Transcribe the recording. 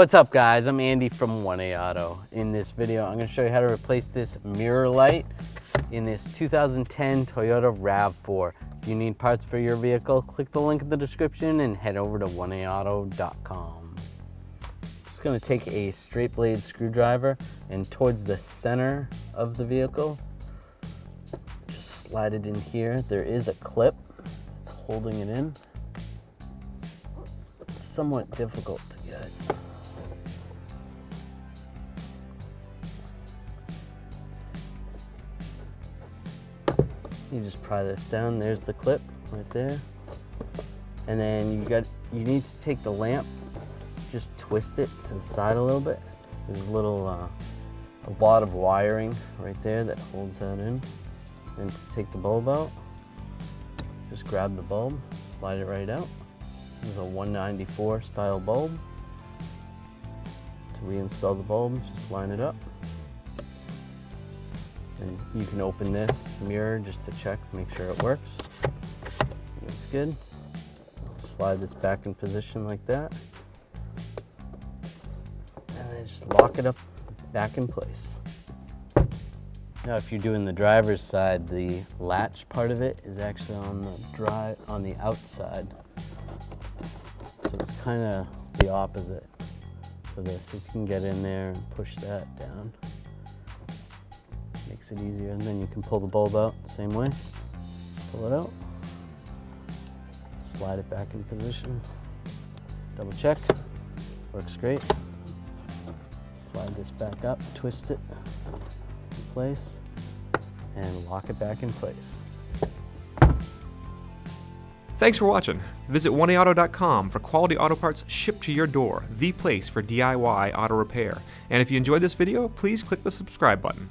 What's up guys, I'm Andy from 1A Auto. In this video, I'm going to show you how to replace this mirror light in this 2010 Toyota Rav4. If you need parts for your vehicle, click the link in the description and head over to 1aauto.com. Just going to take a straight blade screwdriver and towards the center of the vehicle, just slide it in here. There is a clip that's holding it in. It's somewhat difficult to get. You just pry this down, there's the clip right there. And then you need to take the lamp, just twist it to the side a little bit. There's a lot of wiring right there that holds that in. And to take the bulb out, just grab the bulb, slide it right out. This is a 194 style bulb. To reinstall the bulb, just line it up. And you can open this mirror just to check, make sure it works. It's good. Slide this back in position like that. And then just lock it up back in place. Now if you're doing the driver's side, the latch part of it is actually on the outside. So it's kind of the opposite to this. You can get in there and push that down. Makes it easier, and then you can pull the bulb out the same way. Pull it out, slide it back in position, double check, works great. Slide this back up, twist it in place, and lock it back in place. Thanks for watching. Visit 1aauto.com for quality auto parts shipped to your door, the place for DIY auto repair. And if you enjoyed this video, please click the subscribe button.